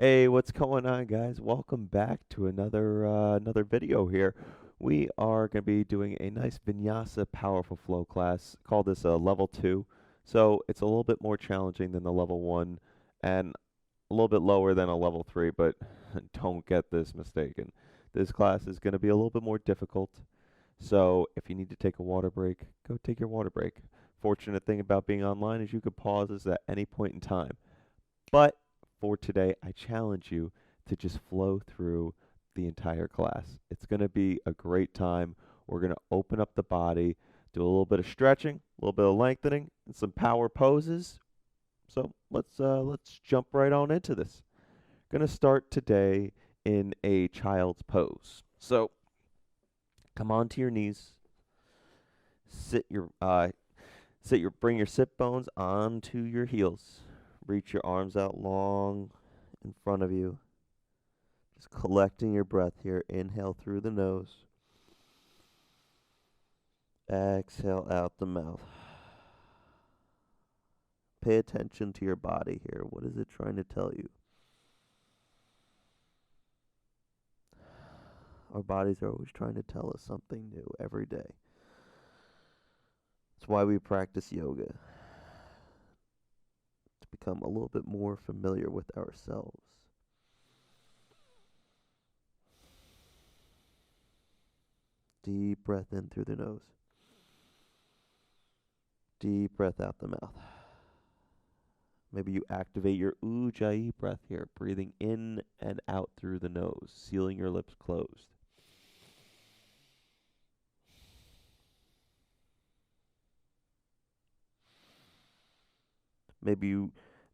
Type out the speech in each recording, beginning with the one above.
Hey, what's going on, guys? Welcome back to another video here. We are going to be doing a nice Vinyasa powerful flow class. Call this a level 2. So it's a little bit more challenging than the level 1 and a little bit lower than a level 3, but don't get this mistaken. This class is going to be a little bit more difficult. So if you need to take a water break, go take your water break. Fortunate thing about being online is you could pause this at any point in time. But for today, I challenge you to just flow through the entire class. It's going to be a great time. We're going to open up the body, do a little bit of stretching, a little bit of lengthening, and some power poses. So let's jump right on into this. Going to start today in a child's pose. So come onto your knees. Sit your bring your sit bones onto your heels. Reach your arms out long in front of you. Just collecting your breath here. Inhale through the nose. Exhale out the mouth. Pay attention to your body here. What is it trying to tell you? Our bodies are always trying to tell us something new every day. That's why we practice yoga. To become a little bit more familiar with ourselves. Deep breath in through the nose. Deep breath out the mouth. Maybe you activate your Ujjayi breath here, breathing in and out through the nose, sealing your lips closed. Maybe you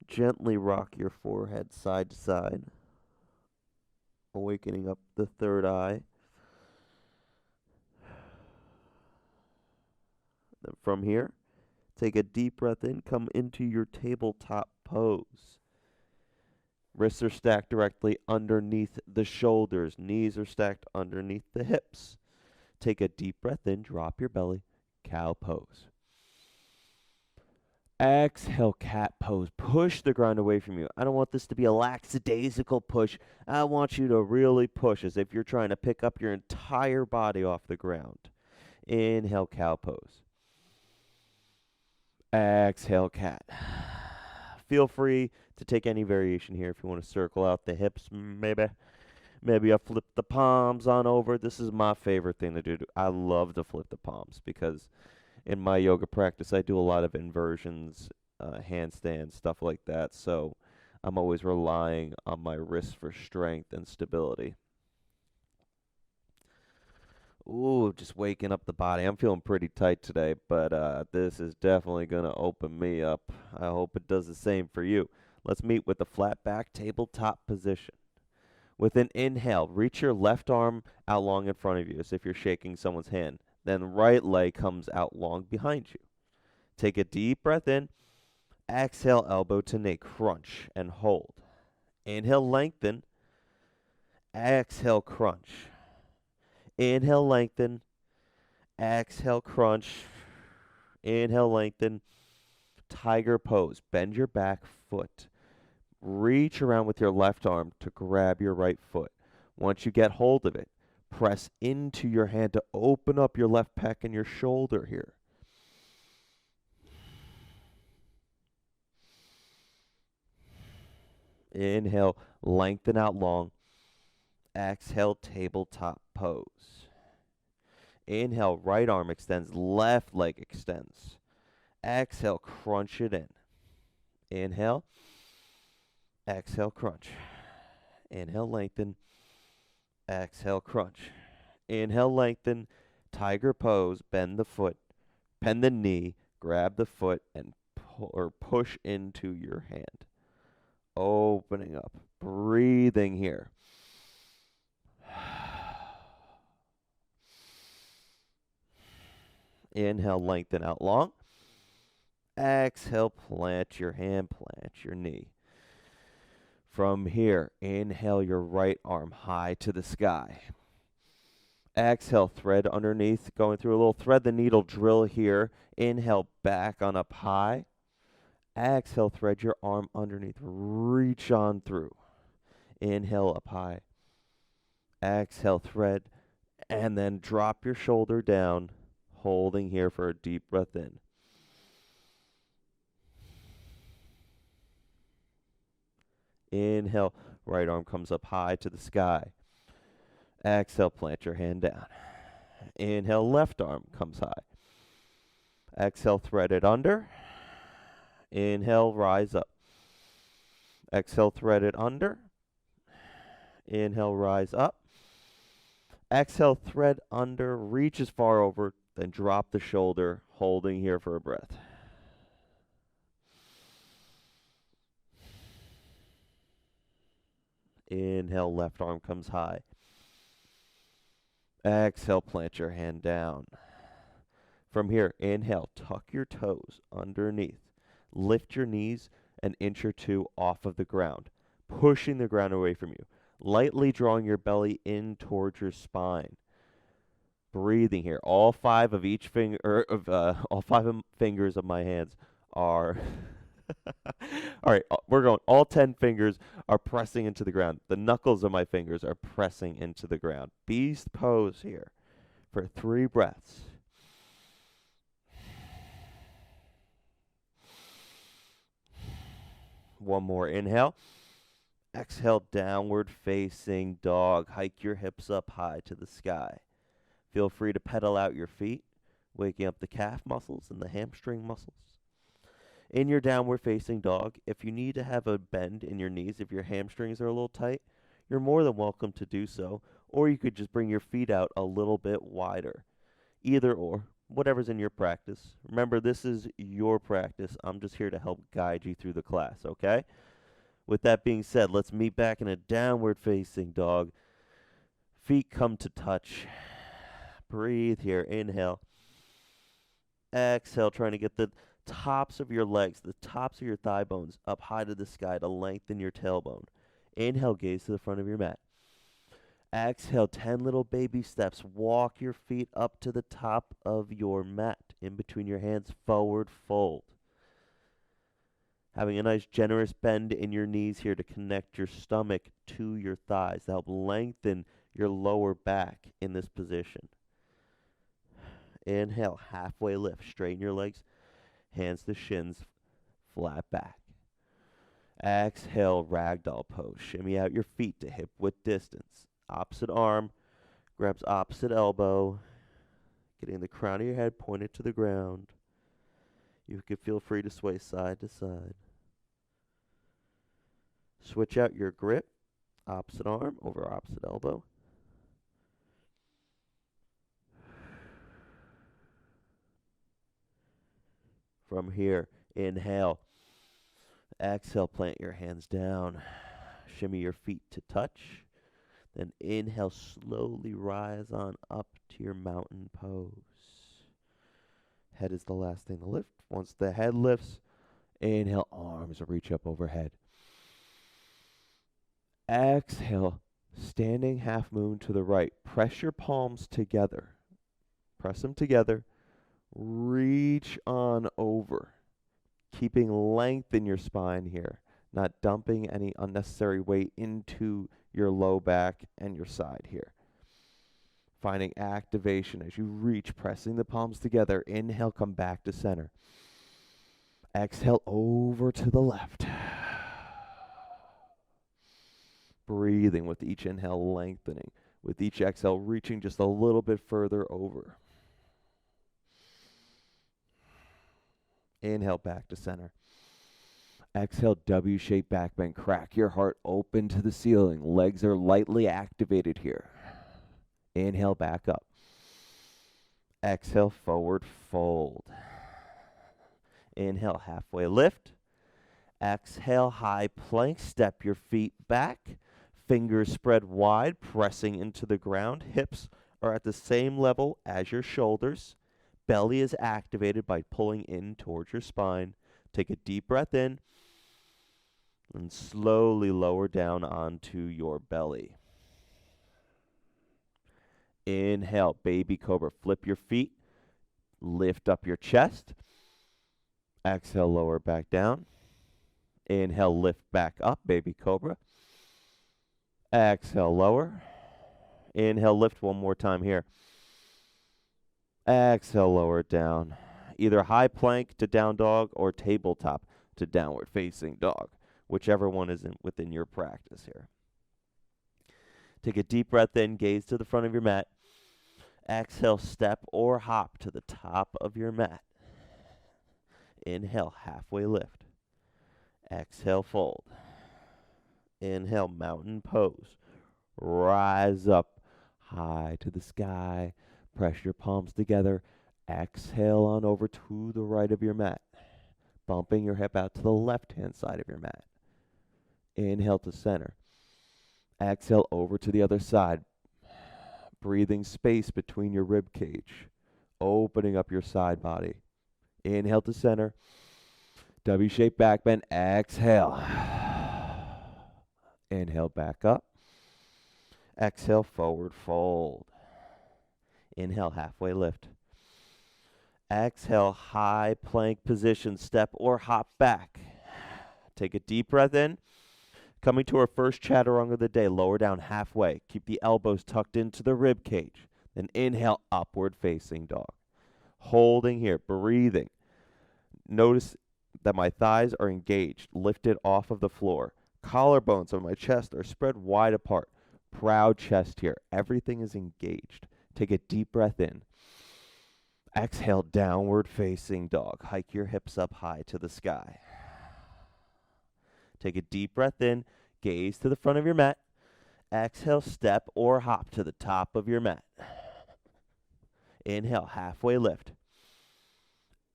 gently rock your forehead side to side, awakening up the third eye. Then from here, take a deep breath in, come into your tabletop pose. Wrists are stacked directly underneath the shoulders. Knees are stacked underneath the hips. Take a deep breath in, drop your belly, cow pose. Exhale, cat pose. Push the ground away from you. I don't want this to be a lackadaisical push. I want you to really push as if you're trying to pick up your entire body off the ground. Inhale, cow pose. Exhale, cat. Feel free to take any variation here if you want to circle out the hips, maybe. Maybe I flip the palms on over. This is my favorite thing to do. I love to flip the palms because in my yoga practice, I do a lot of inversions, handstands, stuff like that. So I'm always relying on my wrists for strength and stability. Ooh, just waking up the body. I'm feeling pretty tight today, but this is definitely going to open me up. I hope it does the same for you. Let's meet with the flat back tabletop position. With an inhale, reach your left arm out long in front of you as if you're shaking someone's hand. Then right leg comes out long behind you. Take a deep breath in. Exhale, elbow to knee. Crunch and hold. Inhale, lengthen. Exhale, crunch. Inhale, lengthen. Exhale, crunch. Inhale, lengthen. Tiger pose. Bend your back foot. Reach around with your left arm to grab your right foot. Once you get hold of it, press into your hand to open up your left pec and your shoulder here. Inhale, lengthen out long. Exhale, tabletop pose. Inhale, right arm extends, left leg extends. Exhale, crunch it in. Inhale. Exhale, crunch. Inhale, lengthen. Exhale, crunch. Inhale, lengthen. Tiger pose. Bend the foot. Bend the knee. Grab the foot and push into your hand. Opening up. Breathing here. Inhale, lengthen out long. Exhale, plant your hand, plant your knee. From here, inhale your right arm high to the sky. Exhale, thread underneath, going through a little thread the needle drill here. Inhale, back on up high. Exhale, thread your arm underneath, reach on through. Inhale up high. Exhale, thread, and then drop your shoulder down, holding here for a deep breath in. Inhale, right arm comes up high to the sky. Exhale, plant your hand down. Inhale, left arm comes high. Exhale, thread it under. Inhale, rise up. Exhale, thread it under. Inhale, rise up. Exhale, thread under, reach as far over, then drop the shoulder, holding here for a breath. Inhale, left arm comes high. Exhale, plant your hand down. From here, inhale, tuck your toes underneath. Lift your knees an inch or two off of the ground, pushing the ground away from you. Lightly drawing your belly in towards your spine. Breathing here. All five fingers of my hands are all right, we're going. All 10 fingers are pressing into the ground. The knuckles of my fingers are pressing into the ground. Beast pose here for 3 breaths. One more inhale. Exhale, downward facing dog. Hike your hips up high to the sky. Feel free to pedal out your feet, waking up the calf muscles and the hamstring muscles. In your downward facing dog, if you need to have a bend in your knees, if your hamstrings are a little tight, you're more than welcome to do so, or you could just bring your feet out a little bit wider. Either or, whatever's in your practice. Remember, this is your practice. I'm just here to help guide you through the class, okay? With that being said, let's meet back in a downward facing dog. Feet come to touch. Breathe here. Inhale. Exhale, trying to get the tops of your legs, the tops of your thigh bones up high to the sky to lengthen your tailbone. Inhale, gaze to the front of your mat. Exhale, 10 little baby steps. Walk your feet up to the top of your mat. In between your hands, forward fold. Having a nice generous bend in your knees here to connect your stomach to your thighs to help lengthen your lower back in this position. Inhale, halfway lift. Straighten your legs. Hands to shins, flat back. Exhale, ragdoll pose. Shimmy out your feet to hip width distance. Opposite arm grabs opposite elbow, getting the crown of your head pointed to the ground. You can feel free to sway side to side. Switch out your grip, opposite arm over opposite elbow. From here, inhale. Exhale, plant your hands down. Shimmy your feet to touch. Then inhale, slowly rise on up to your mountain pose. Head is the last thing to lift. Once the head lifts, inhale, arms reach up overhead. Exhale, standing half moon to the right. Press your palms together. Press them together. Reach on over, keeping length in your spine here, not dumping any unnecessary weight into your low back and your side here. Finding activation as you reach, pressing the palms together. Inhale, come back to center. Exhale, over to the left. Breathing with each inhale, lengthening. With each exhale, reaching just a little bit further over. Inhale, back to center. Exhale, W-shaped back bend. Crack your heart open to the ceiling. Legs are lightly activated here. Inhale, back up. Exhale, forward fold. Inhale, halfway lift. Exhale, high plank. Step your feet back. Fingers spread wide, pressing into the ground. Hips are at the same level as your shoulders. Belly is activated by pulling in towards your spine. Take a deep breath in and slowly lower down onto your belly. Inhale, baby cobra. Flip your feet. Lift up your chest. Exhale, lower back down. Inhale, lift back up, baby cobra. Exhale, lower. Inhale, lift one more time here. Exhale, lower it down. Either high plank to down dog or tabletop to downward facing dog, whichever one is within your practice here. Take a deep breath in, gaze to the front of your mat. Exhale, step or hop to the top of your mat. Inhale, halfway lift. Exhale, fold. Inhale, mountain pose. Rise up high to the sky. Press your palms together. Exhale on over to the right of your mat, bumping your hip out to the left-hand side of your mat. Inhale to center. Exhale over to the other side, breathing space between your rib cage, opening up your side body. Inhale to center. W-shaped back bend. Exhale. Inhale back up. Exhale, forward fold. Inhale, halfway lift. Exhale, high plank position, step or hop back. Take a deep breath in. Coming to our first chaturanga of the day, lower down halfway. Keep the elbows tucked into the rib cage. Then inhale, upward facing dog. Holding here, breathing. Notice that my thighs are engaged, lifted off of the floor. Collarbones on my chest are spread wide apart. Proud chest here. Everything is engaged. Take a deep breath in. Exhale, downward facing dog. Hike your hips up high to the sky. Take a deep breath in. Gaze to the front of your mat. Exhale, step or hop to the top of your mat. Inhale, halfway lift.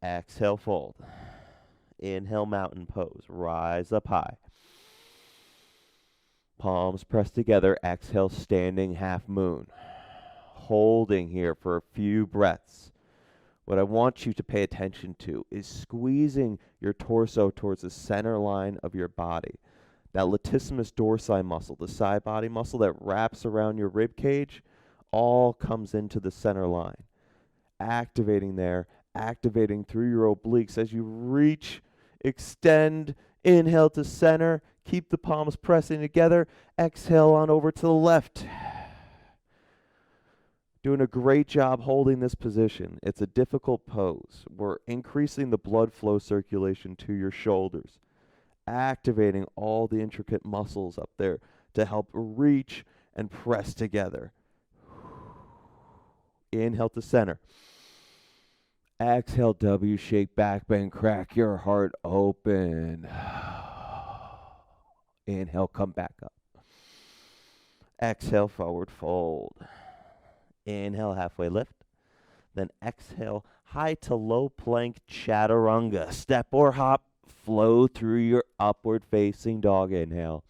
Exhale, fold. Inhale, mountain pose. Rise up high. Palms pressed together. Exhale, standing half moon. Holding here for a few breaths. What I want you to pay attention to is squeezing your torso towards the center line of your body. That latissimus dorsi muscle, the side body muscle that wraps around your rib cage, all comes into the center line. Activating there, activating through your obliques as you reach, extend, inhale to center, keep the palms pressing together, exhale on over to the left. Doing a great job holding this position. It's a difficult pose. We're increasing the blood flow circulation to your shoulders, activating all the intricate muscles up there to help reach and press together. Inhale to center. Exhale, W, shake, back bend, crack your heart open. Inhale, come back up. Exhale, forward fold. Inhale, halfway lift. Then exhale, high to low plank chaturanga. Step or hop, flow through your upward facing dog. Inhale.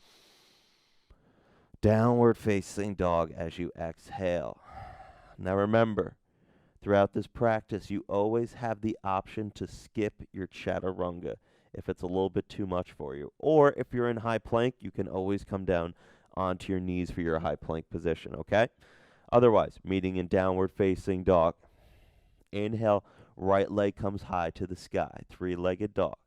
Downward facing dog as you exhale. Now remember, throughout this practice, you always have the option to skip your chaturanga if it's a little bit too much for you. Or if you're in high plank, you can always come down onto your knees for your high plank position, okay? Otherwise, meeting in downward facing dog. Inhale, right leg comes high to the sky, three-legged dog.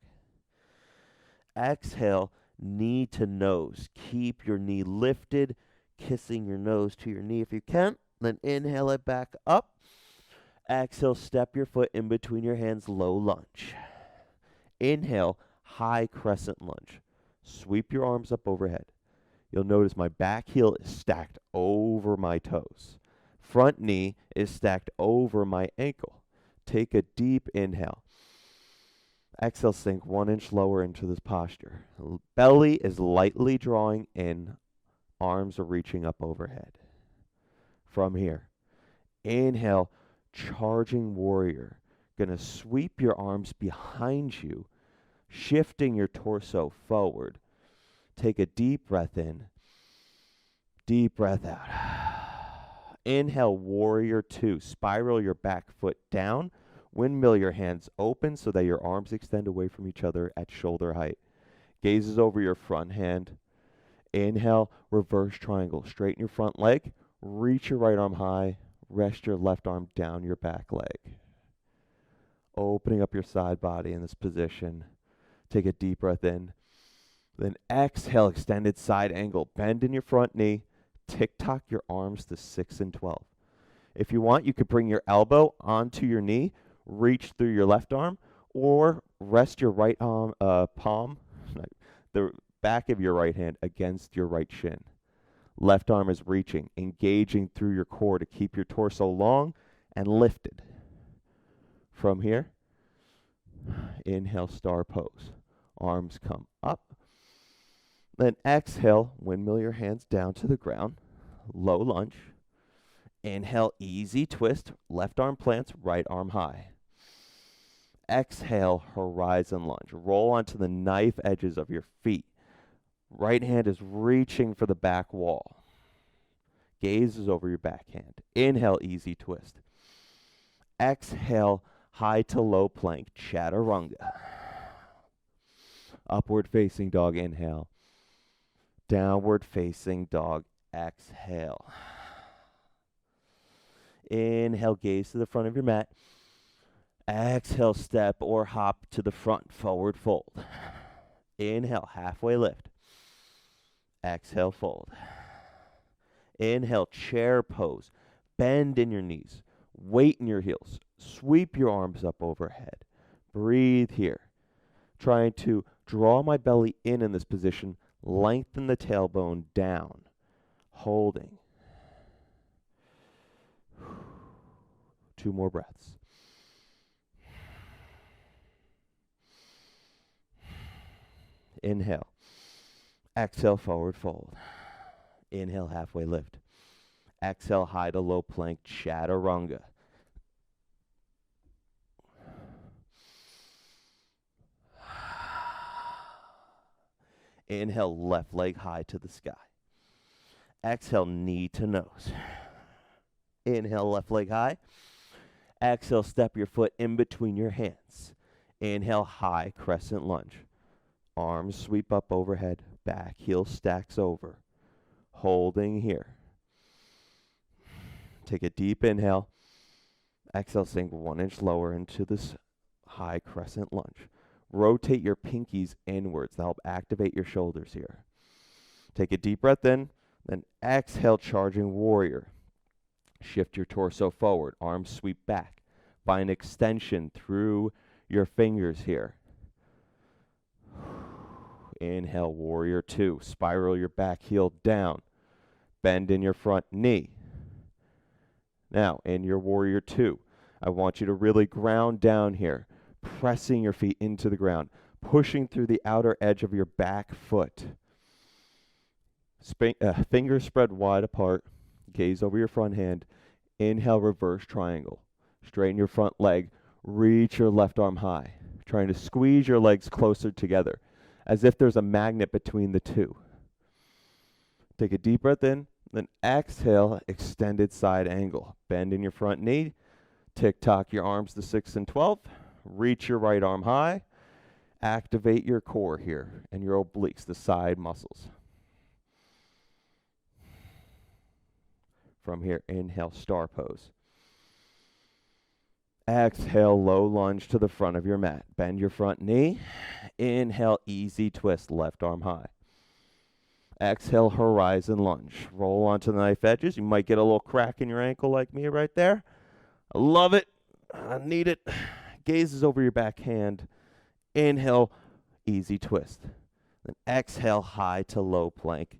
Exhale, knee to nose. Keep your knee lifted, kissing your nose to your knee if you can. Then inhale it back up. Exhale, step your foot in between your hands, low lunge. Inhale, high crescent lunge. Sweep your arms up overhead. You'll notice my back heel is stacked over my toes. Front knee is stacked over my ankle. Take a deep inhale. Exhale, sink 1 inch lower into this posture. Belly is lightly drawing in. Arms are reaching up overhead. From here, inhale, charging warrior. Gonna sweep your arms behind you, shifting your torso forward. Take a deep breath in. Deep breath out. Inhale, warrior two. Spiral your back foot down. Windmill your hands open so that your arms extend away from each other at shoulder height. Gazes over your front hand. Inhale, reverse triangle. Straighten your front leg. Reach your right arm high. Rest your left arm down your back leg. Opening up your side body in this position. Take a deep breath in. Then exhale, extended side angle. Bend in your front knee. Tick-tock your arms to 6 and 12. If you want, you could bring your elbow onto your knee, reach through your left arm, or rest your right arm, palm, the back of your right hand against your right shin. Left arm is reaching, engaging through your core to keep your torso long and lifted. From here, inhale, star pose. Arms come up. Then exhale, windmill your hands down to the ground. Low lunge. Inhale, easy twist. Left arm plants, right arm high. Exhale, horizon lunge. Roll onto the knife edges of your feet. Right hand is reaching for the back wall. Gaze is over your backhand. Inhale, easy twist. Exhale, high to low plank, chaturanga. Upward facing dog, inhale. Downward facing dog, exhale. Inhale, gaze to the front of your mat. Exhale, step or hop to the front, forward fold. Inhale, halfway lift. Exhale, fold. Inhale, chair pose. Bend in your knees. Weight in your heels. Sweep your arms up overhead. Breathe here. Trying to draw my belly in this position. Lengthen the tailbone down. Holding. 2 more breaths. Inhale. Exhale, forward fold. Inhale, halfway lift. Exhale, high to low plank, chaturanga. Inhale, left leg high to the sky. Exhale, knee to nose. Inhale, left leg high. Exhale, step your foot in between your hands. Inhale, high crescent lunge. Arms sweep up overhead. Back heel stacks over. Holding here. Take a deep inhale. Exhale, sink 1 inch lower into this high crescent lunge. Rotate your pinkies inwards to help activate your shoulders here. Take a deep breath in, then exhale, charging warrior. Shift your torso forward, arms sweep back. Find extension through your fingers here. Inhale, warrior 2. Spiral your back heel down. Bend in your front knee. Now, in your warrior 2, I want you to really ground down here, pressing your feet into the ground, pushing through the outer edge of your back foot. Fingers spread wide apart, gaze over your front hand. Inhale, reverse triangle. Straighten your front leg, reach your left arm high, trying to squeeze your legs closer together, as if there's a magnet between the two. Take a deep breath in, then exhale, extended side angle. Bend in your front knee, tick-tock your arms to 6 and 12, reach your right arm high, activate your core here and your obliques, the side muscles. From here, inhale, star pose. Exhale, low lunge to the front of your mat. Bend your front knee. Inhale, easy twist, left arm high. Exhale, horizon lunge. Roll onto the knife edges. You might get a little crack in your ankle like me right there. I love it. I need it. Gazes over your back hand. Inhale, easy twist. Then exhale, high to low plank,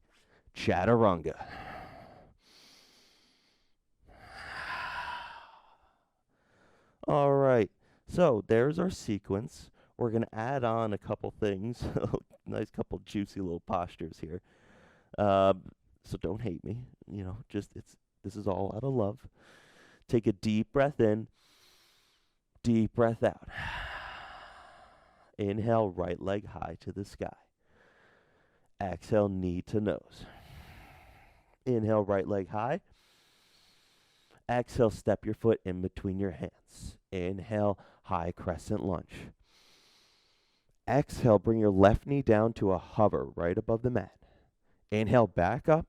chaturanga. All right, so there's our sequence. We're going to add on a couple things, nice couple juicy little postures here. So don't hate me, you know, this is all out of love. Take a deep breath in, deep breath out. Inhale, right leg high to the sky. Exhale, knee to nose. Inhale, right leg high. Exhale, step your foot in between your hands. Inhale, high crescent lunge. Exhale, bring your left knee down to a hover right above the mat. Inhale, back up.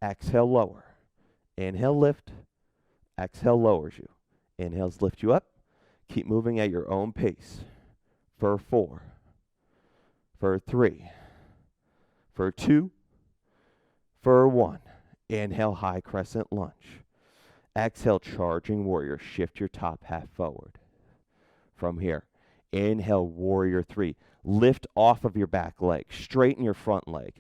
Exhale, lower. Inhale, lift. Exhale, lowers you. Inhales, lift you up. Keep moving at your own pace. For 4. For 3. for 2, for 1. Inhale, high crescent lunge. Exhale, charging warrior. Shift your top half forward. From here, inhale, warrior 3. Lift off of your back leg. Straighten your front leg.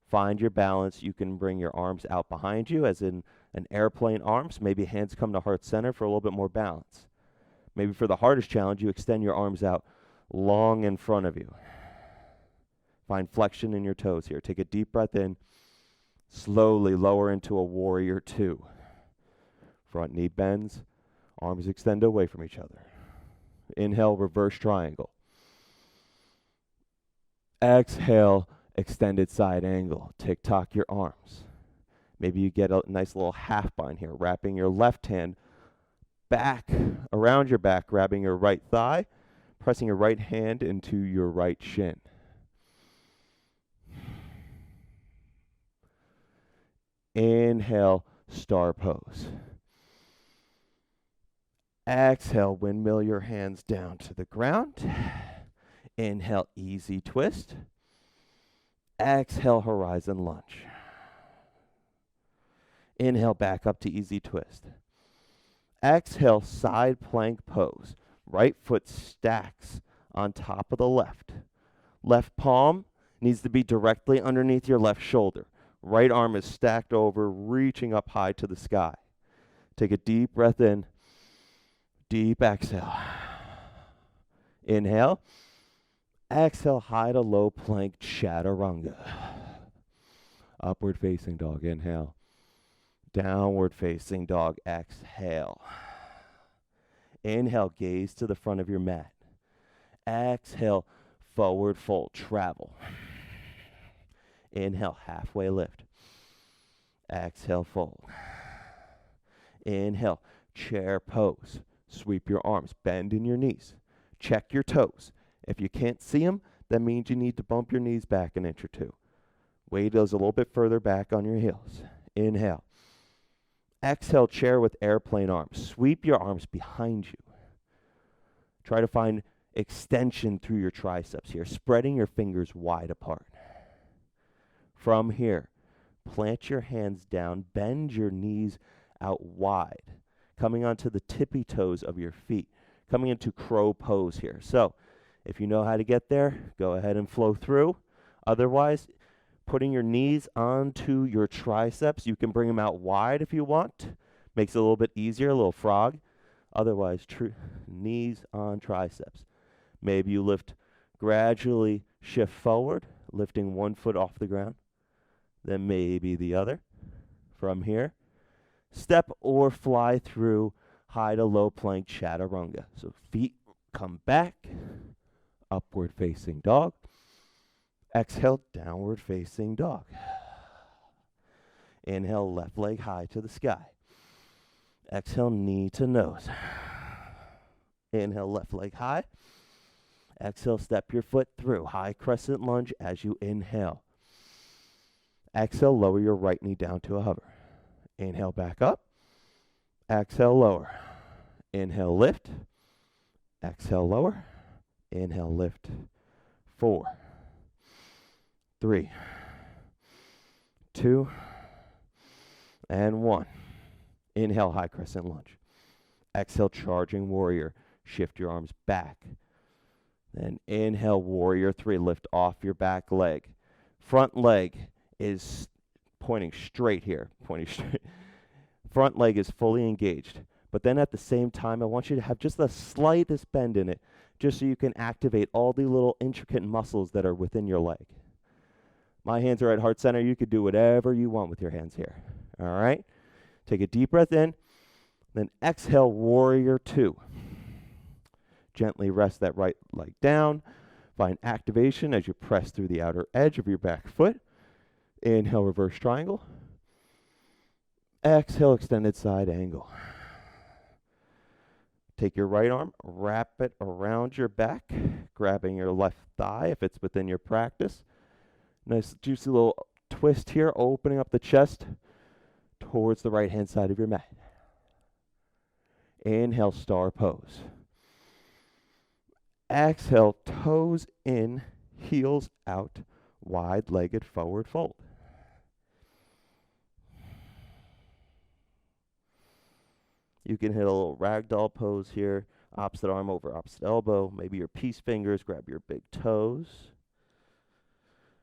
Find your balance. You can bring your arms out behind you, as in an airplane arms. Maybe hands come to heart center for a little bit more balance. Maybe for the hardest challenge, you extend your arms out long in front of you. Find flexion in your toes here. Take a deep breath in. Slowly lower into a warrior 2. Front knee bends. Arms extend away from each other. Inhale, reverse triangle. Exhale, extended side angle. Tick-tock your arms. Maybe you get a nice little half bind here, wrapping your left hand back, around your back, grabbing your right thigh, pressing your right hand into your right shin. Inhale, star pose. Exhale, windmill your hands down to the ground. Inhale, easy twist. Exhale, horizon lunge. Inhale, back up to easy twist. Exhale, side plank pose. Right foot stacks on top of the left. Left palm needs to be directly underneath your left shoulder. Right arm is stacked over, reaching up high to the sky. Take a deep breath in. Deep exhale. Inhale. Exhale, high to low plank chaturanga. Upward facing dog, inhale. Downward facing dog, exhale. Inhale, gaze to the front of your mat. Exhale, forward fold, travel. Inhale, halfway lift. Exhale, fold. Inhale, chair pose. Sweep your arms, bend in your knees. Check your toes. If you can't see them, that means you need to bump your knees back an inch or 2. Weight goes a little bit further back on your heels. Inhale. Exhale, chair with airplane arms. Sweep your arms behind you. Try to find extension through your triceps here, spreading your fingers wide apart. From here, plant your hands down, bend your knees out wide, coming onto the tippy toes of your feet, coming into crow pose here. So, if you know how to get there, go ahead and flow through. Otherwise, putting your knees onto your triceps, you can bring them out wide if you want. Makes it a little bit easier, a little frog. Otherwise, knees on triceps. Maybe you lift, gradually shift forward, lifting one foot off the ground. Then maybe the other. From here, step or fly through high to low plank chaturanga. So feet come back, upward facing dog. Exhale, downward facing dog. Inhale, left leg high to the sky. Exhale, knee to nose. Inhale, left leg high. Exhale, step your foot through. High crescent lunge as you inhale. Exhale, lower your right knee down to a hover. Inhale, back up. Exhale, lower. Inhale, lift. Exhale, lower. Inhale, lift. 4, 3, 2, and 1. Inhale, high crescent lunge. Exhale, charging warrior. Shift your arms back. Then inhale, warrior 3. Lift off your back leg. Front leg is pointing straight here. Pointing straight. Front leg is fully engaged. But then at the same time, I want you to have just the slightest bend in it, just so you can activate all the little intricate muscles that are within your leg. My hands are at heart center. You could do whatever you want with your hands here. All right? Take a deep breath in. Then exhale, warrior 2. Gently rest that right leg down. Find activation as you press through the outer edge of your back foot. Inhale, reverse triangle. Exhale, extended side angle. Take your right arm, wrap it around your back, grabbing your left thigh if it's within your practice. Nice juicy little twist here, opening up the chest towards the right-hand side of your mat. Inhale, star pose. Exhale, toes in, heels out, wide-legged forward fold. You can hit a little ragdoll pose here, opposite arm over opposite elbow, maybe your peace fingers, grab your big toes.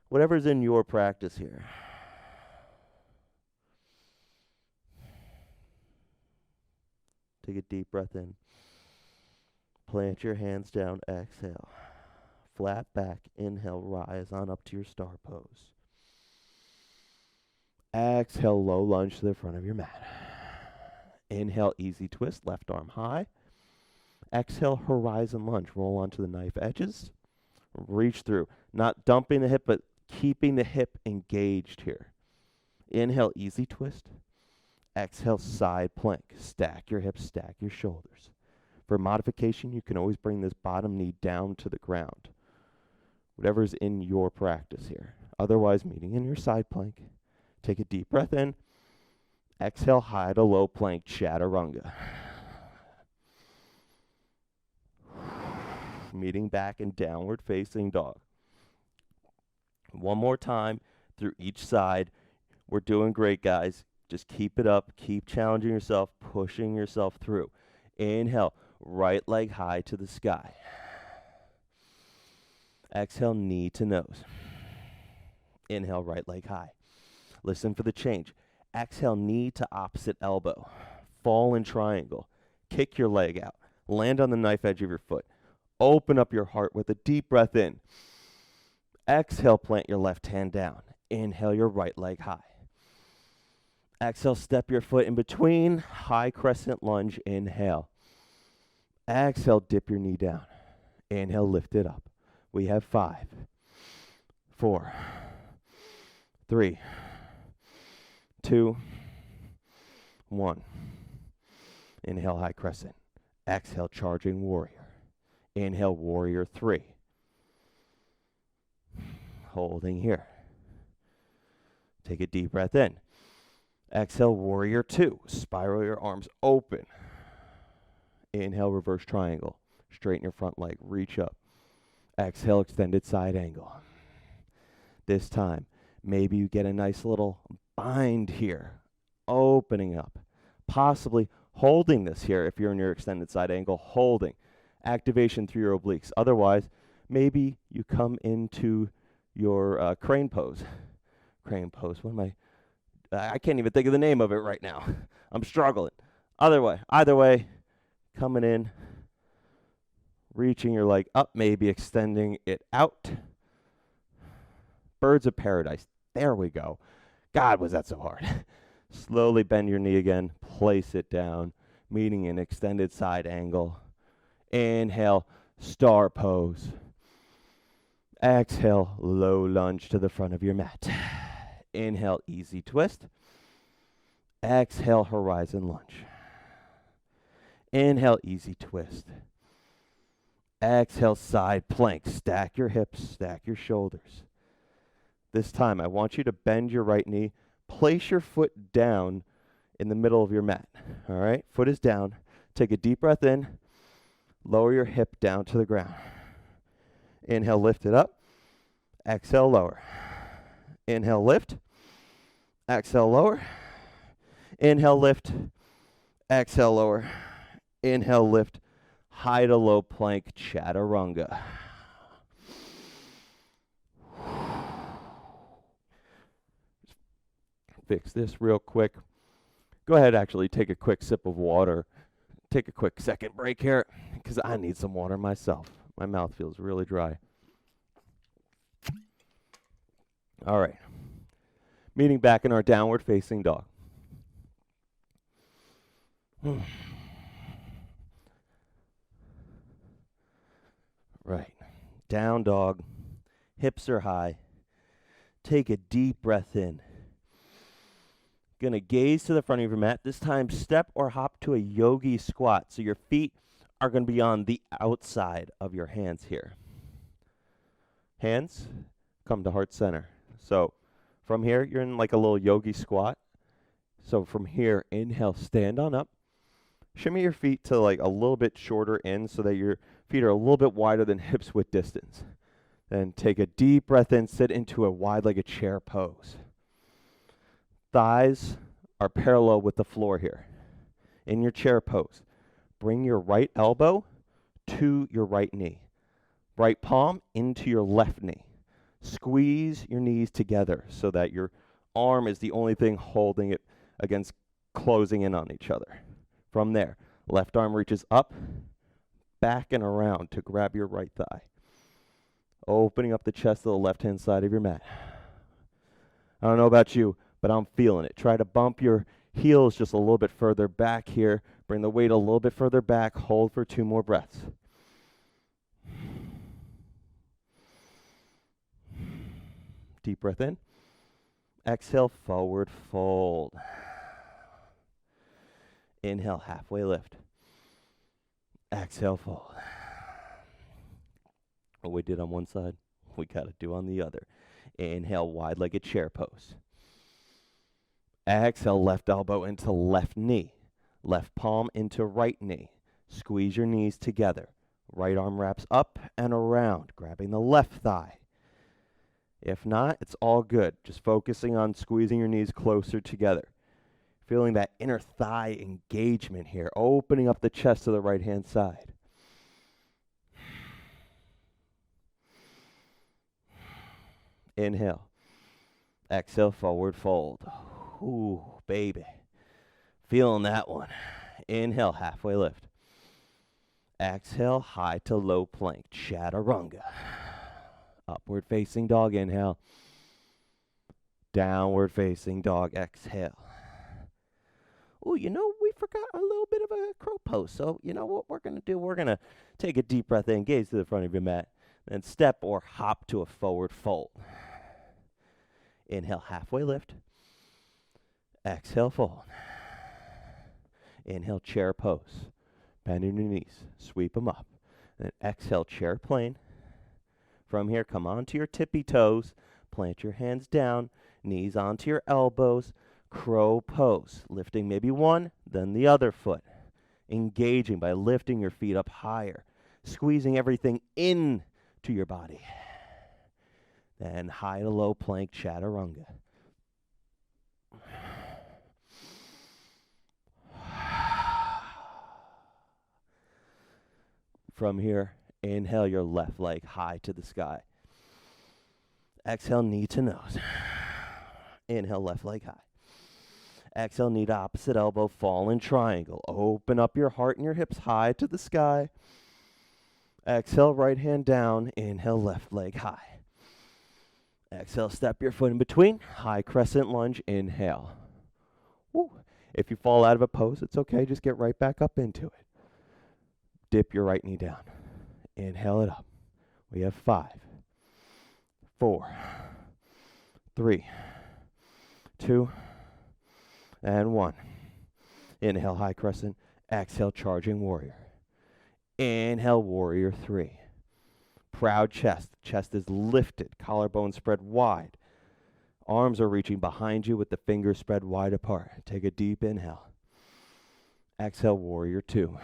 Whatever's in your practice here. Take a deep breath in. Plant your hands down, exhale. Flat back, inhale, rise on up to your star pose. Exhale, low lunge to the front of your mat. Inhale, easy twist, left arm high. Exhale, horizon lunge. Roll onto the knife edges. Reach through. Not dumping the hip, but keeping the hip engaged here. Inhale, easy twist. Exhale, side plank. Stack your hips, stack your shoulders. For modification, you can always bring this bottom knee down to the ground. Whatever's in your practice here. Otherwise, meeting in your side plank. Take a deep breath in. Exhale, high to low plank, chaturanga. Meeting back in downward facing dog. One more time through each side. We're doing great, guys. Just keep it up. Keep challenging yourself, pushing yourself through. Inhale, right leg high to the sky. Exhale, knee to nose. Inhale, right leg high. Listen for the change. Exhale, knee to opposite elbow. Fall in triangle. Kick your leg out. Land on the knife edge of your foot. Open up your heart with a deep breath in. Exhale, plant your left hand down. Inhale, your right leg high. Exhale, step your foot in between. High crescent lunge, inhale. Exhale, dip your knee down. Inhale, lift it up. We have 5, 4, 3, 2, 1. Inhale, high crescent. Exhale, charging warrior. Inhale, warrior 3. Holding here. Take a deep breath in. Exhale, warrior 2. Spiral your arms open. Inhale, reverse triangle. Straighten your front leg. Reach up. Exhale, extended side angle. This time, maybe you get a nice little bind here. Opening up. Possibly holding this here if you're in your extended side angle. Holding. Activation through your obliques. Otherwise, maybe you come into your crane pose. Crane pose. What am I can't even think of the name of it right now. I'm struggling. Either way, coming in, reaching your leg up, maybe extending it out. Birds of paradise. There we go. God, was that so hard. Slowly bend your knee again. Place it down, meeting an extended side angle. Inhale, star pose. Exhale, low lunge to the front of your mat. Inhale, easy twist. Exhale, horizon lunge. Inhale, easy twist. Exhale, side plank. Stack your hips, stack your shoulders. This time, I want you to bend your right knee. Place your foot down in the middle of your mat. All right? Foot is down. Take a deep breath in. Lower your hip down to the ground. Inhale, lift it up. Exhale, lower. Inhale, lift. Exhale, lower. Inhale, lift. Exhale, lower. Inhale, lift. High to low plank, chaturanga. Fix this real quick. Go ahead, actually, take a quick sip of water. Take a quick second break here, because I need some water myself. My mouth feels really dry. All right. Meeting back in our downward facing dog. Right. Down dog. Hips are high. Take a deep breath in. Gonna gaze to the front of your mat. This time, step or hop to a yogi squat. So your feet are gonna be on the outside of your hands here. Hands come to heart center. So from here, you're in like a little yogi squat. So from here, inhale, stand on up. Shimmy your feet to like a little bit shorter in so that your feet are a little bit wider than hips width distance. Then take a deep breath in, sit into a wide-legged chair pose. Thighs are parallel with the floor here. In your chair pose, bring your right elbow to your right knee. Right palm into your left knee. Squeeze your knees together so that your arm is the only thing holding it against closing in on each other. From there, left arm reaches up, back and around to grab your right thigh. Opening up the chest to the left-hand side of your mat. I don't know about you, but I'm feeling it. Try to bump your heels just a little bit further back here. Bring the weight a little bit further back. Hold for 2 more breaths. Deep breath in. Exhale, forward fold. Inhale, halfway lift. Exhale, fold. What we did on one side, we got to do on the other. Inhale, wide-legged chair pose. Exhale, left elbow into left knee. Left palm into right knee. Squeeze your knees together. Right arm wraps up and around, grabbing the left thigh. If not, it's all good. Just focusing on squeezing your knees closer together. Feeling that inner thigh engagement here, opening up the chest to the right-hand side. Inhale. Exhale, forward fold. Ooh, baby. Feeling that one. Inhale, halfway lift. Exhale, high to low plank, chaturanga. Upward facing dog, inhale. Downward facing dog, exhale. Oh, we forgot a little bit of a crow pose. So, what we're going to do? We're going to take a deep breath in, gaze to the front of your mat, then step or hop to a forward fold. Inhale, halfway lift. Exhale, fold. Inhale, chair pose. Bend your knees, sweep them up. Then exhale, chair plane. From here, come onto your tippy toes. Plant your hands down, knees onto your elbows. Crow pose, lifting maybe one, then the other foot. Engaging by lifting your feet up higher, squeezing everything in to your body. Then high to low plank, chaturanga. From here, inhale your left leg high to the sky. Exhale, knee to nose. Inhale, left leg high. Exhale, knee to opposite elbow, fall in triangle. Open up your heart and your hips high to the sky. Exhale, right hand down. Inhale, left leg high. Exhale, step your foot in between. High crescent lunge, inhale. Woo. If you fall out of a pose, it's okay. Just get right back up into it. Dip your right knee down. Inhale it up. We have 5, 4, 3, 2, and 1. Inhale, high crescent. Exhale, charging warrior. Inhale, warrior 3. Proud chest. Chest is lifted. Collarbone spread wide. Arms are reaching behind you with the fingers spread wide apart. Take a deep inhale. Exhale, warrior 2.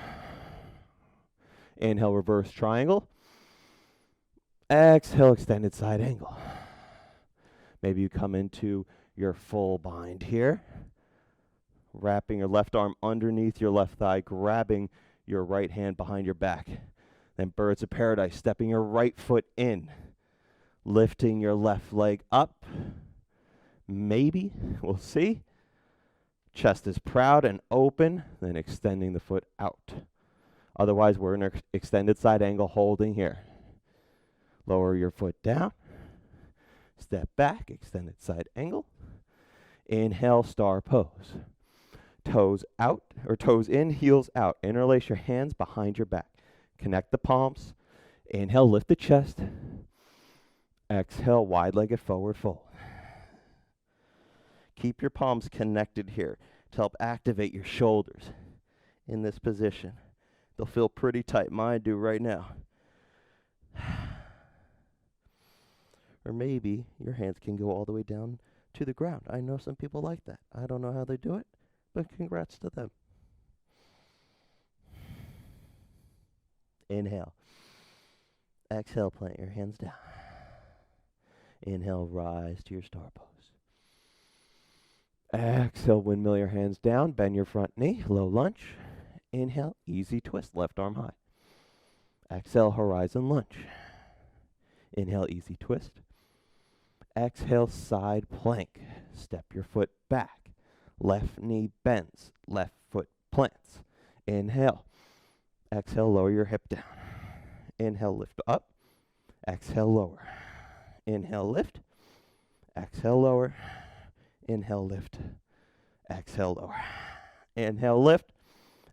Inhale, reverse triangle. Exhale, extended side angle. Maybe you come into your full bind here. Wrapping your left arm underneath your left thigh, grabbing your right hand behind your back. Then birds of paradise, stepping your right foot in. Lifting your left leg up. Maybe, we'll see. Chest is proud and open, then extending the foot out. Otherwise, we're in an extended side angle holding here. Lower your foot down. Step back, extended side angle. Inhale, star pose. Toes out, or toes in, heels out. Interlace your hands behind your back. Connect the palms. Inhale, lift the chest. Exhale, wide-legged forward fold. Keep your palms connected here to help activate your shoulders in this position. They'll feel pretty tight. Mine do right now. Or maybe your hands can go all the way down to the ground. I know some people like that. I don't know how they do it, but congrats to them. Inhale. Exhale, plant your hands down. Inhale, rise to your star pose. Exhale, windmill your hands down, bend your front knee, low lunge. Inhale, easy twist, left arm high. Exhale, horizon lunge. Inhale, easy twist. Exhale, side plank. Step your foot back. Left knee bends, left foot plants. Inhale. Exhale, lower your hip down. Inhale, lift up. Exhale, lower. Inhale, lift. Exhale, lower. Inhale, lift. Exhale, lower. Inhale, lift.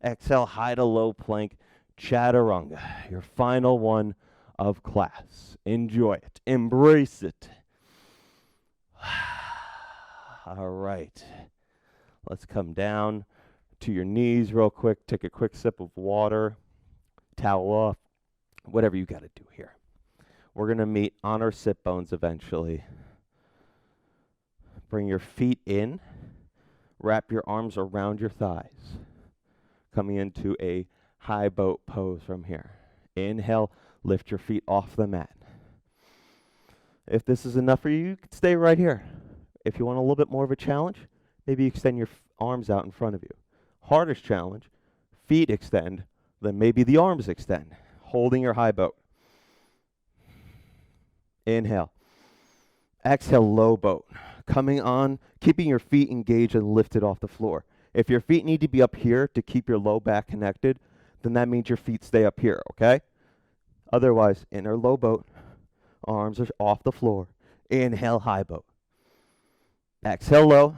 Exhale, high to low plank, chaturanga. Your final one of class. Enjoy it. Embrace it. All right. Let's come down to your knees real quick. Take a quick sip of water. Towel off. Whatever you got to do here. We're going to meet on our sit bones eventually. Bring your feet in. Wrap your arms around your thighs. Coming into a high boat pose from here. Inhale, lift your feet off the mat. If this is enough for you, you can stay right here. If you want a little bit more of a challenge, maybe extend your arms out in front of you. Hardest challenge, feet extend, then maybe the arms extend, holding your high boat. Inhale. Exhale, low boat. Coming on, keeping your feet engaged and lifted off the floor. If your feet need to be up here to keep your low back connected, then that means your feet stay up here, okay? Otherwise, inner low boat, arms are off the floor. Inhale, high boat. Exhale, low.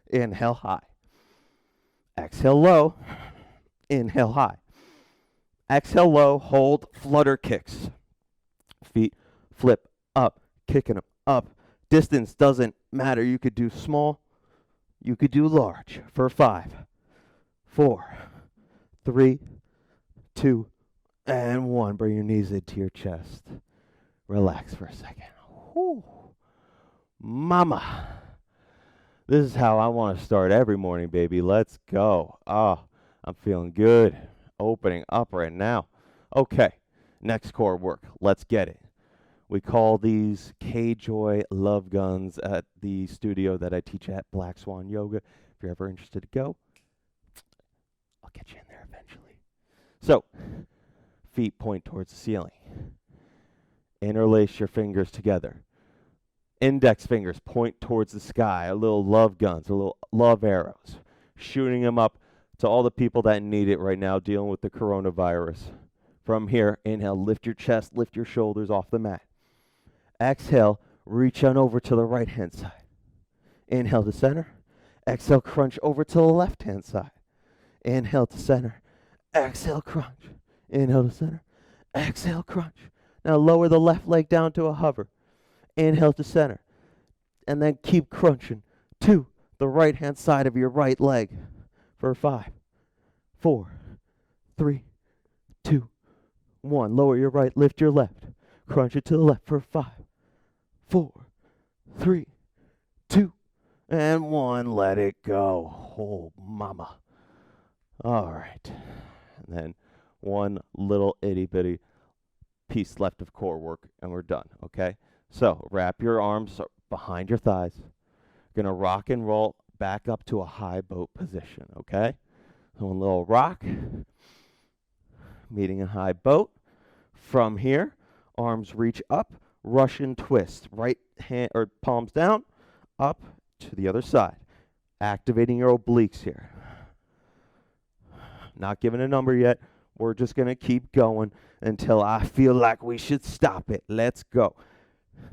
Inhale, high. Exhale, low. Inhale, high. Exhale, low. Hold, flutter kicks. Feet flip up, kicking them up. Distance doesn't matter. You could do small. You could do large for 5, 4, 3, 2, and 1. Bring your knees into your chest. Relax for a second. Whew. Mama. This is how I want to start every morning, baby. Let's go. Oh, I'm feeling good. Opening up right now. Okay, next core work. Let's get it. We call these K-Joy Love Guns at the studio that I teach at Black Swan Yoga. If you're ever interested to go, I'll get you in there eventually. So, feet point towards the ceiling. Interlace your fingers together. Index fingers point towards the sky. A little love guns, a little love arrows. Shooting them up to all the people that need it right now dealing with the coronavirus. From here, inhale, lift your chest, lift your shoulders off the mat. Exhale, reach on over to the right-hand side. Inhale to center. Exhale, crunch over to the left-hand side. Inhale to center. Exhale, crunch. Inhale to center. Exhale, crunch. Now lower the left leg down to a hover. Inhale to center. And then keep crunching to the right-hand side of your right leg for 5, 4, 3, 2, 1. Lower your right, lift your left. Crunch it to the left for 5, 4, 3, 2, and 1. Let it go. Oh, mama. All right. And then one little itty-bitty piece left of core work, and we're done, okay? So wrap your arms behind your thighs. Going to rock and roll back up to a high boat position, okay? So one little rock, meeting a high boat. From here, arms reach up, Russian twist. Right hand or palms down, up to the other side. Activating your obliques here. Not giving a number yet. We're just going to keep going until I feel like we should stop it. Let's go.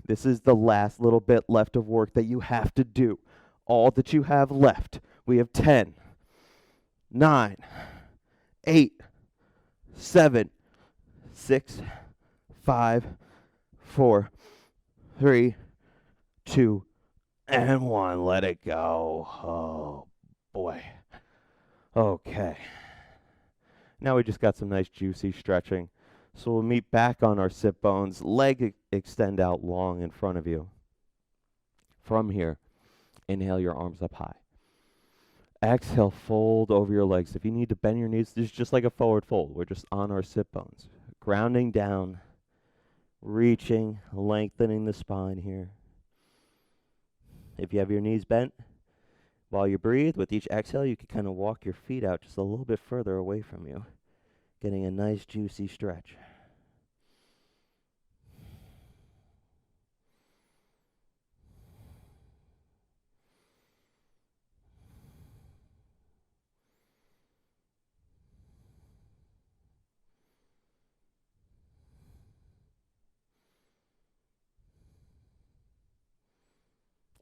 This is the last little bit left of work that you have to do. All that you have left. We have 10, 9, 8, 7, 6, 5, 4, 3, 2, and 1. Let it go. Oh, boy. Okay. Now we just got some nice juicy stretching. So we'll meet back on our sit bones. Leg extend out long in front of you. From here, inhale your arms up high. Exhale, fold over your legs. If you need to bend your knees, this is just like a forward fold. We're just on our sit bones. Grounding down, Reaching, lengthening the spine here. If you have your knees bent, while you breathe, with each exhale, you can kind of walk your feet out just a little bit further away from you, getting a nice juicy stretch.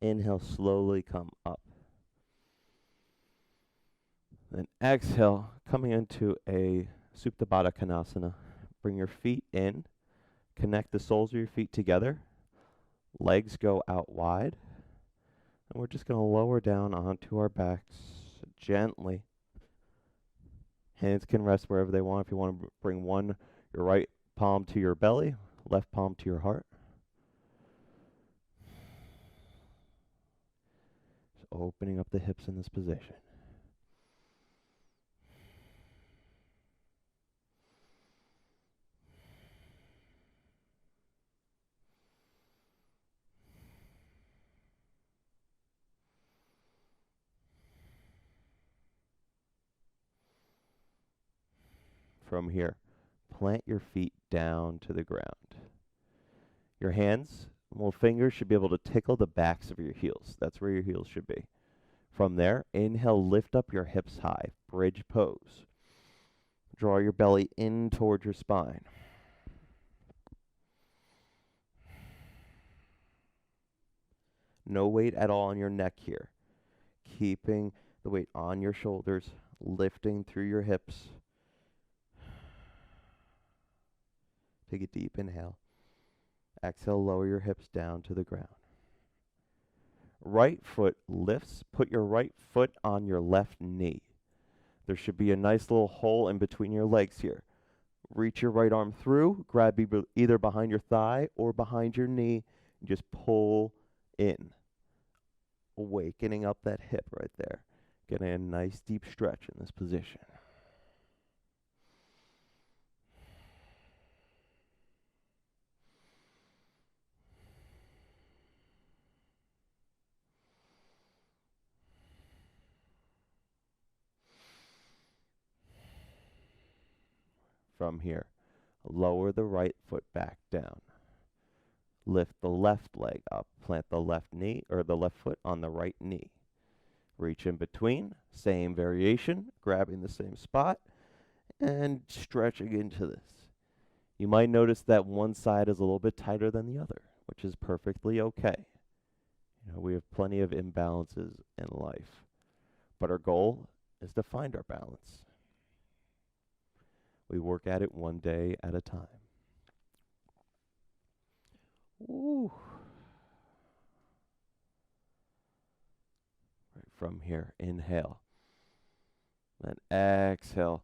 Inhale, slowly come up. Then exhale, coming into a Supta Baddha Konasana. Bring your feet in, connect the soles of your feet together, legs go out wide, and we're just going to lower down onto our backs gently. Hands can rest wherever they want. If you want to bring your right palm to your belly, left palm to your heart. Just opening up the hips in this position. From here, plant your feet down to the ground. Your hands, little fingers should be able to tickle the backs of your heels. That's where your heels should be. From there, inhale, lift up your hips high, bridge pose. Draw your belly in toward your spine. No weight at all on your neck here. Keeping the weight on your shoulders, lifting through your hips. Take a deep inhale. Exhale, lower your hips down to the ground. Right foot lifts. Put your right foot on your left knee. There should be a nice little hole in between your legs here. Reach your right arm through, grab either behind your thigh or behind your knee, and just pull in. Awakening up that hip right there. Getting a nice deep stretch in this position. From here, lower the right foot back down. Lift the left leg up. Plant the left knee or the left foot on the right knee. Reach in between, same variation, grabbing the same spot and stretching into this. You might notice that one side is a little bit tighter than the other, which is perfectly okay. We have plenty of imbalances in life, but our goal is to find our balance. We work at it one day at a time. Ooh. Right from here, inhale. Then exhale,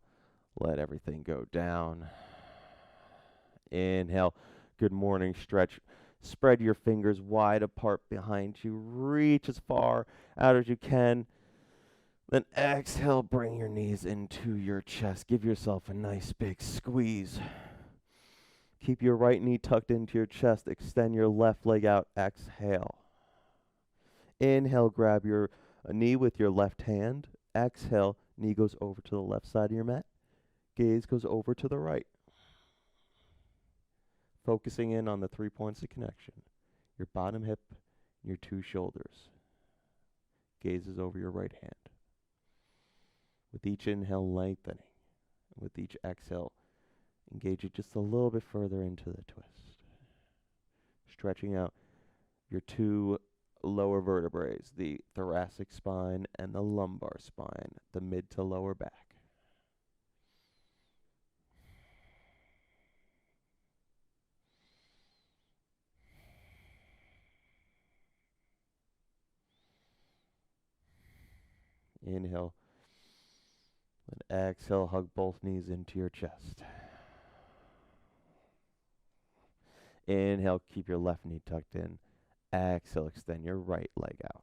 let everything go down. Inhale, good morning stretch. Spread your fingers wide apart behind you. Reach as far out as you can. Then exhale, bring your knees into your chest. Give yourself a nice big squeeze. Keep your right knee tucked into your chest. Extend your left leg out. Exhale. Inhale, grab your knee with your left hand. Exhale, knee goes over to the left side of your mat. Gaze goes over to the right. Focusing in on the 3 points of connection. Your bottom hip and your two shoulders. Gaze is over your right hand. With each inhale, lengthening. With each exhale, engage it just a little bit further into the twist. Stretching out your two lower vertebrae, the thoracic spine and the lumbar spine, the mid to lower back. Inhale. And exhale, hug both knees into your chest. Inhale, keep your left knee tucked in. Exhale, extend your right leg out.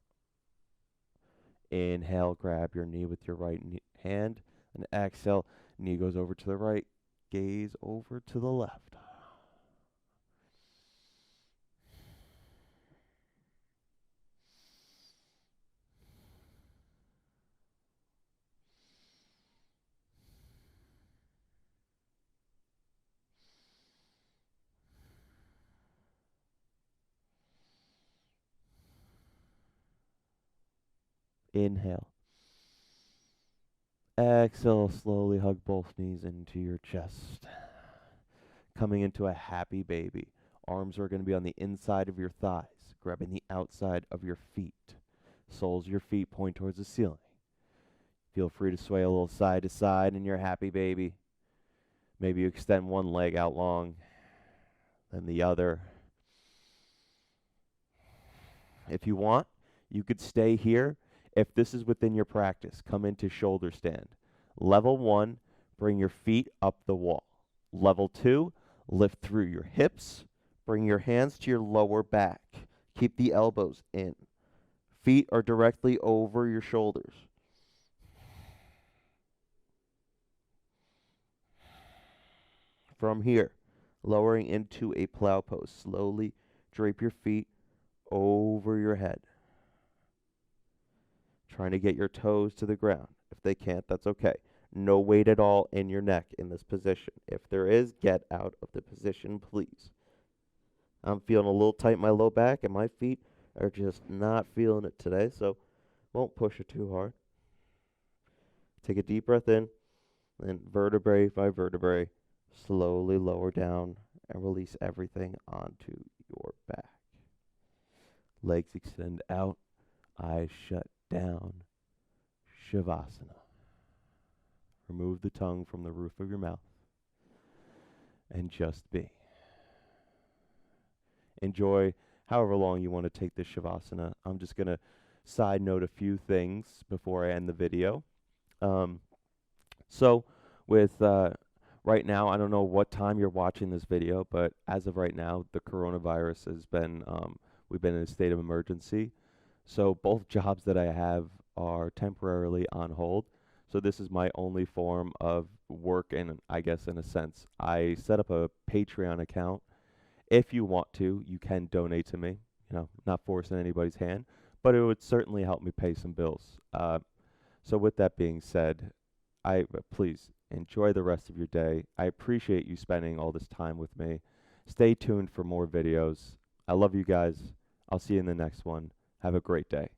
Inhale, grab your knee with your right hand. And exhale, knee goes over to the right, gaze over to the left. Inhale. Exhale, slowly hug both knees into your chest. Coming into a happy baby. Arms are going to be on the inside of your thighs, grabbing the outside of your feet. Soles of your feet point towards the ceiling. Feel free to sway a little side to side in your happy baby. Maybe you extend one leg out long, then the other. If you want, you could stay here. If this is within your practice, come into shoulder stand. Level 1, bring your feet up the wall. Level 2, lift through your hips. Bring your hands to your lower back. Keep the elbows in. Feet are directly over your shoulders. From here, lowering into a plow pose. Slowly drape your feet over your head. Trying to get your toes to the ground. If they can't, that's okay. No weight at all in your neck in this position. If there is, get out of the position, please. I'm feeling a little tight in my low back, and my feet are just not feeling it today, so won't push it too hard. Take a deep breath in, and vertebrae by vertebrae, slowly lower down and release everything onto your back. Legs extend out, eyes shut down. Shavasana. Remove the tongue from the roof of your mouth and just be. Enjoy however long you want to take this Shavasana. I'm just going to side note a few things before I end the video. So with right now, I don't know what time you're watching this video, but as of right now, the coronavirus has been, we've been in a state of emergency. So both jobs that I have are temporarily on hold. So this is my only form of work, and I guess in a sense, I set up a Patreon account. If you want to, you can donate to me. You know, not forcing anybody's hand, but it would certainly help me pay some bills. So with that being said, please enjoy the rest of your day. I appreciate you spending all this time with me. Stay tuned for more videos. I love you guys. I'll see you in the next one. Have a great day.